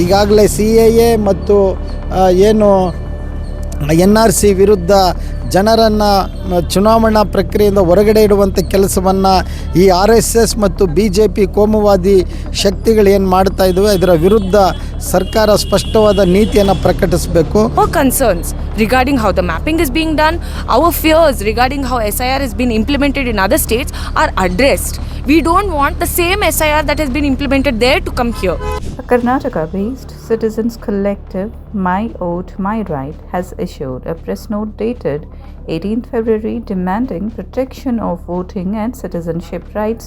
ಈಗಾಗಲೇ CAA ಮತ್ತು ಏನು NRC ವಿರುದ್ಧ ಜನರನ್ನು ಚುನಾವಣಾ ಪ್ರಕ್ರಿಯೆಯಿಂದ ಹೊರಗಡೆ ಇಡುವಂಥ ಕೆಲಸವನ್ನು ಈ RSS ಮತ್ತು BJP ಕೋಮುವಾದಿ ಶಕ್ತಿಗಳು ಏನು ಮಾಡ್ತಾ ಇದ್ದಾವೆ ಇದರ ವಿರುದ್ಧ ಸರ್ಕಾರ ಸ್ಪಷ್ಟವಾದ ನೀತಿಯನ್ನು ಪ್ರಕಟಿಸಬೇಕು. Our concerns regarding how the mapping is being done, our fears regarding how SIR has been implemented in other states are addressed. We don't want the same SIR that has been implemented there to come here. A Karnataka-based citizens collective My Vote My Right has issued a press note dated 18th February demanding protection of voting and citizenship rights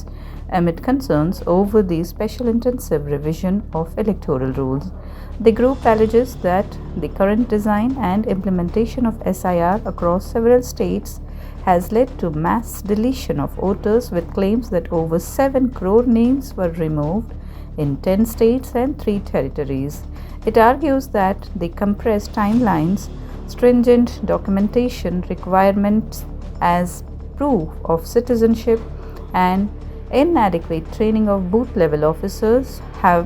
amid concerns over the special intensive revision of electoral rules. The group alleges that the current design and implementation of SIR across several states has led to mass deletion of voters, with claims that over 7 crore names were removed in 10 states and 3 territories. It argues that the compressed timelines, stringent documentation requirements as proof of citizenship, and inadequate training of booth-level officers have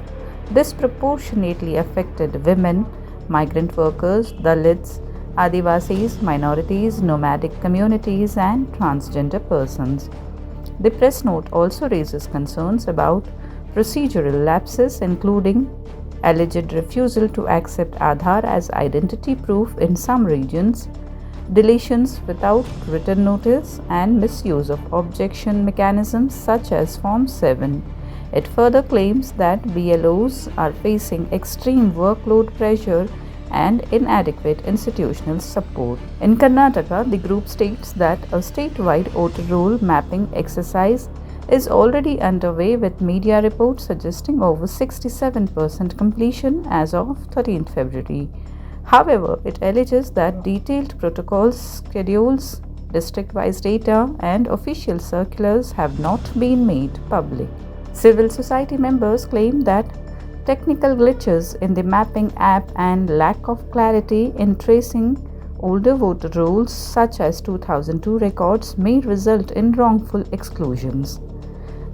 disproportionately affected women, migrant workers, Dalits, Adivasis, minorities, nomadic communities, and transgender persons. The press note also raises concerns about procedural lapses, including alleged refusal to accept Aadhaar as identity proof in some regions, deletions without written notice, and misuse of objection mechanisms such as Form 7. It further claims that BLOs are facing extreme workload pressure and inadequate institutional support. In Karnataka, the group states that a statewide voter roll mapping exercise is already underway, with media reports suggesting over 67% completion as of 13th February. However, it alleges that detailed protocols, schedules, district-wise data, and official circulars have not been made public. Civil society members claim that technical glitches in the mapping app and lack of clarity in tracing older voter rolls such as 2002 records may result in wrongful exclusions.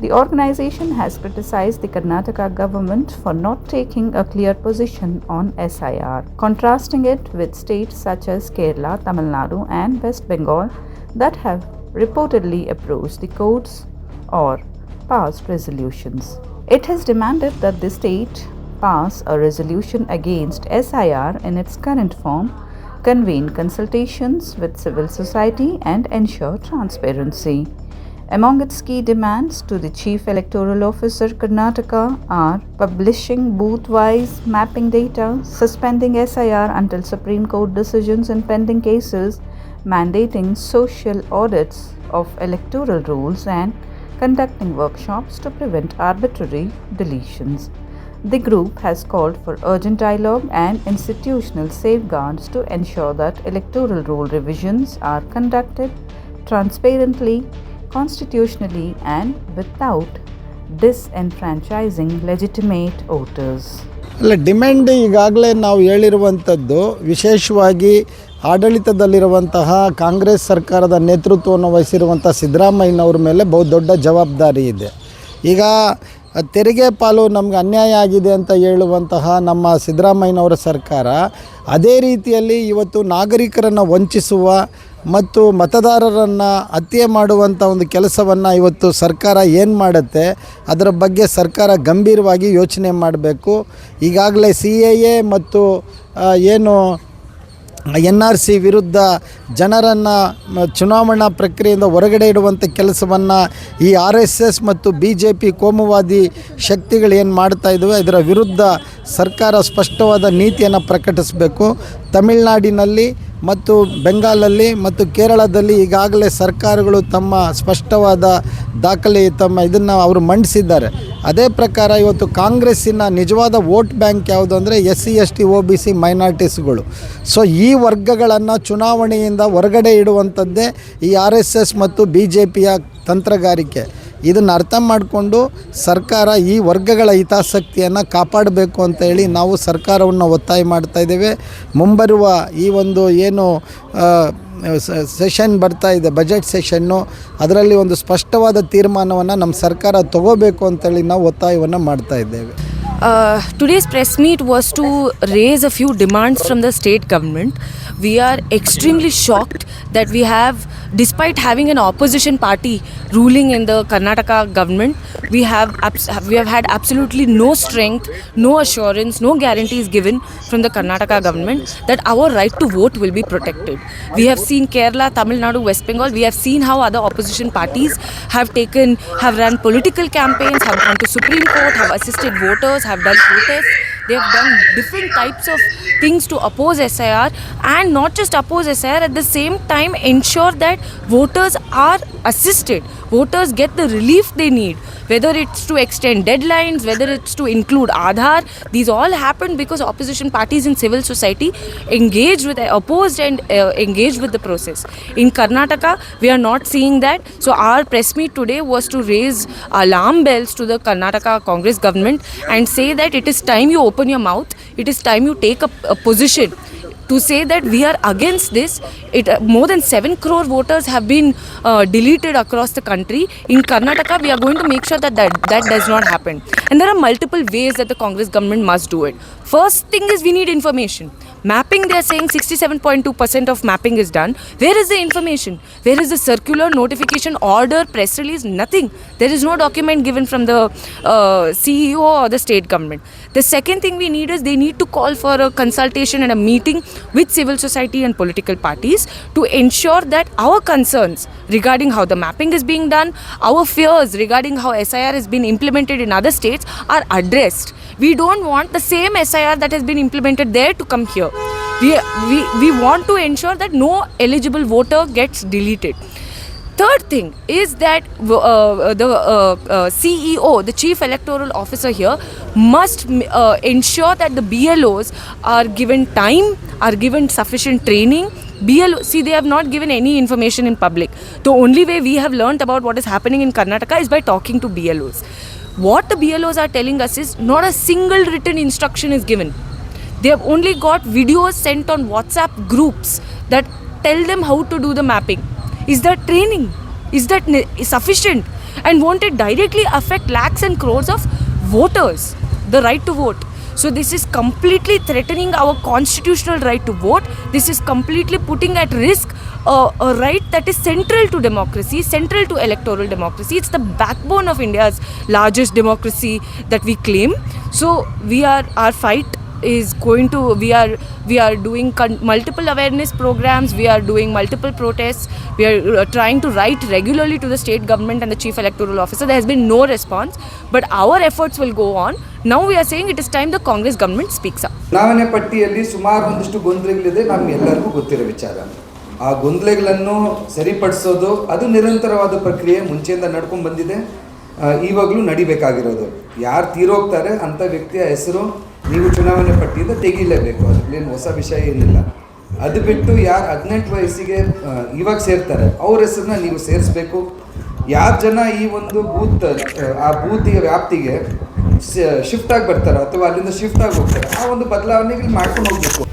The organization has criticized the Karnataka government for not taking a clear position on SIR, contrasting it with states such as Kerala, Tamil Nadu, and West Bengal that have reportedly approached the courts or passed resolutions. It has demanded that the state pass a resolution against SIR in its current form, convene consultations with civil society, and ensure transparency. Among its key demands to the Chief Electoral Officer Karnataka are publishing booth-wise mapping data, suspending SIR until Supreme Court decisions in pending cases, mandating social audits of electoral rules, and conducting workshops to prevent arbitrary deletions. The group has called for urgent dialogue and institutional safeguards to ensure that electoral rule revisions are conducted transparently, constitutionally, and without disenfranchising legitimate voters. Demand ಈಗಾಗಲೇ ನಾವು ಹೇಳಿರುವಂಥದ್ದು ವಿಶೇಷವಾಗಿ ಆಡಳಿತದಲ್ಲಿರುವಂತಹ ಕಾಂಗ್ರೆಸ್ ಸರ್ಕಾರದ ನೇತೃತ್ವವನ್ನು ವಹಿಸಿರುವಂಥ ಸಿದ್ದರಾಮಯ್ಯನವ್ರ ಮೇಲೆ ಬಹುದೊಡ್ಡ ಜವಾಬ್ದಾರಿ ಇದೆ. ಈಗ ತೆರಿಗೆ ಪಾಲು ನಮಗೆ ಅನ್ಯಾಯ ಆಗಿದೆ ಅಂತ ಹೇಳುವಂತಹ ನಮ್ಮ ಸಿದ್ದರಾಮಯ್ಯನವರ ಸರ್ಕಾರ ಅದೇ ರೀತಿಯಲ್ಲಿ ಇವತ್ತು ನಾಗರಿಕರನ್ನು ವಂಚಿಸುವ ಮತ್ತು ಮತದಾರರನ್ನು ಹತ್ಯೆ ಮಾಡುವಂಥ ಒಂದು ಕೆಲಸವನ್ನು ಇವತ್ತು ಸರ್ಕಾರ ಏನು ಮಾಡುತ್ತೆ ಅದರ ಬಗ್ಗೆ ಸರ್ಕಾರ ಗಂಭೀರವಾಗಿ ಯೋಚನೆ ಮಾಡಬೇಕು. ಈಗಾಗಲೇ CAA ಮತ್ತು ಏನು NRC ವಿರುದ್ಧ ಜನರನ್ನು ಚುನಾವಣಾ ಪ್ರಕ್ರಿಯೆಯಿಂದ ಹೊರಗಡೆ ಇಡುವಂಥ ಕೆಲಸವನ್ನು ಈ RSS ಮತ್ತು BJP ಕೋಮುವಾದಿ ಶಕ್ತಿಗಳು ಏನು ಮಾಡ್ತಾ ಇದ್ದಾವೆ ಇದರ ವಿರುದ್ಧ ಸರ್ಕಾರ ಸ್ಪಷ್ಟವಾದ ನೀತಿಯನ್ನು ಪ್ರಕಟಿಸಬೇಕು. ತಮಿಳುನಾಡಿನಲ್ಲಿ ಮತ್ತು ಬೆಂಗಾಲಲ್ಲಿ ಮತ್ತು ಕೇರಳದಲ್ಲಿ ಈಗಾಗಲೇ ಸರ್ಕಾರಗಳು ತಮ್ಮ ಸ್ಪಷ್ಟವಾದ ದಾಖಲೆ ಇದನ್ನು ಅವರು ಮಂಡಿಸಿದ್ದಾರೆ. ಅದೇ ಪ್ರಕಾರ ಇವತ್ತು ಕಾಂಗ್ರೆಸ್ಸಿನ ನಿಜವಾದ ವೋಟ್ ಬ್ಯಾಂಕ್ ಯಾವುದು ಅಂದರೆ SC ST OBC ಮೈನಾರಿಟೀಸ್ಗಳು. ಸೊ ಈ ವರ್ಗಗಳನ್ನು ಚುನಾವಣೆಯಿಂದ ಹೊರಗಡೆ ಇಡುವಂಥದ್ದೇ ಈ RSS ಮತ್ತು BJPಯ ತಂತ್ರಗಾರಿಕೆ. ಇದನ್ನು ಅರ್ಥ ಮಾಡಿಕೊಂಡು ಸರ್ಕಾರ ಈ ವರ್ಗಗಳ ಹಿತಾಸಕ್ತಿಯನ್ನು ಕಾಪಾಡಬೇಕು ಅಂತ ಹೇಳಿ ನಾವು ಸರ್ಕಾರವನ್ನು ಒತ್ತಾಯ ಮಾಡ್ತಾ ಇದ್ದೇವೆ. ಮುಂಬರುವ ಈ ಒಂದು ಏನು ಸೆಷನ್ ಬರ್ತಾ ಇದೆ, ಬಜೆಟ್ ಸೆಷನ್ನು, ಅದರಲ್ಲಿ ಒಂದು ಸ್ಪಷ್ಟವಾದ ತೀರ್ಮಾನವನ್ನು ನಮ್ಮ ಸರ್ಕಾರ ತಗೋಬೇಕು ಅಂತೇಳಿ ನಾವು ಒತ್ತಾಯವನ್ನು ಮಾಡ್ತಾ ಇದ್ದೇವೆ. Today's press meet was to raise a few demands from the state government. We are extremely shocked that we have, despite having an opposition party ruling in the Karnataka government, we have had absolutely no strength, no assurance, no guarantees given from the Karnataka government that our right to vote will be protected. We have seen Kerala, Tamil Nadu, West Bengal. We have seen how other opposition parties have run political campaigns, have gone to Supreme Court, have assisted voters, have done protests. They have done different types of things to oppose SIR, and not just oppose SIR, at the same time ensure that voters are assisted, voters get the relief they need, whether it's to extend deadlines, whether it's to include Aadhaar. These all happened because opposition parties in civil society opposed and engaged with the process. In Karnataka, we are not seeing that. So our press meet today was to raise alarm bells to the Karnataka Congress government and say that it is time you open your mouth, it is time you take a position to say that we are against this. More than 7 crore voters have been deleted across the country. In Karnataka, we are going to make sure that does not happen. And there are multiple ways that the Congress government must do it. First thing is we need information. Mapping, they are saying 67.2% of mapping is done. Where is the information? Where is the circular, notification, order, press release? Nothing. There is no document given from the CEO or the state government. The second thing we need is they need to call for a consultation and a meeting with civil society and political parties to ensure that our concerns regarding how the mapping is being done, our fears regarding how SIR has been implemented in other states are addressed. We don't want the same SIR that has been implemented there to come here. We want to ensure that no eligible voter gets deleted. Third thing is that the CEO, the Chief Electoral Officer here, must ensure that the BLOs are given time, are given sufficient training. See, they have not given any information in public. The only way we have learnt about what is happening in Karnataka is by talking to BLOs. What the BLOs are telling us is not a single written instruction is given. They have only got videos sent on WhatsApp groups that tell them how to do the mapping. Is that training? Is that sufficient? And won't it directly affect lakhs and crores of voters, the right to vote? So this is completely threatening our constitutional right to vote. This is completely putting at risk a right that is central to democracy, central to electoral democracy. It's the backbone of India's largest democracy that we claim. So our fight is going to, we are doing multiple awareness programs, we are doing multiple protests, we are trying to write regularly to the state government and the chief electoral officer. There has been no response, but our efforts will go on. Now we are saying it is time the Congress government speaks up. ಚುನಾವಣೆ ಪಟ್ಟಿಯಲ್ಲಿ ಸುಮಾರು ಒಂದಿಷ್ಟು ಗೊಂದಲಗಳಿದೆ, ನಮಗೆಲ್ಲರಿಗೂ ಗೊತ್ತಿರೋ ವಿಚಾರ. ಆ ಗೊಂದಲಗಳನ್ನು ಸರಿಪಡಿಸೋದು ಅದು ನಿರಂತರವಾದ ಪ್ರಕ್ರಿಯೆ ಮುಂಚೆಯಿಂದ ನಡ್ಕೊಂಡು ಬಂದಿದೆ, ಇವಾಗಲೂ ನಡಿಬೇಕಾಗಿರೋದು. ಯಾರು ತೀರೋಗ್ತಾರೆ ಅಂಥ ವ್ಯಕ್ತಿಯ ಹೆಸರು ನೀವು ಚುನಾವಣೆ ಪಟ್ಟಿಯಿಂದ ತೆಗೀಲೇಬೇಕು, ಅದರಲ್ಲೇನು ಹೊಸ ವಿಷಯ ಏನಿಲ್ಲ. ಅದು ಬಿಟ್ಟು ಯಾರು 18 ವಯಸ್ಸಿಗೆ ಇವಾಗ ಸೇರ್ತಾರೆ ಅವ್ರ ಹೆಸರನ್ನ ನೀವು ಸೇರಿಸ್ಬೇಕು. ಯಾರು ಜನ ಈ ಒಂದು ಆ ಬೂತಿಗೆ ವ್ಯಾಪ್ತಿಗೆ ಶಿಫ್ಟ್ ಆಗಿ ಬರ್ತಾರೋ ಅಥವಾ ಅಲ್ಲಿಂದ ಶಿಫ್ಟ್ ಆಗಿ ಹೋಗ್ತಾರೆ, ಆ ಒಂದು ಬದಲಾವಣೆಗಳು ಮಾಡ್ಕೊಂಡು ಹೋಗ್ಬೇಕು.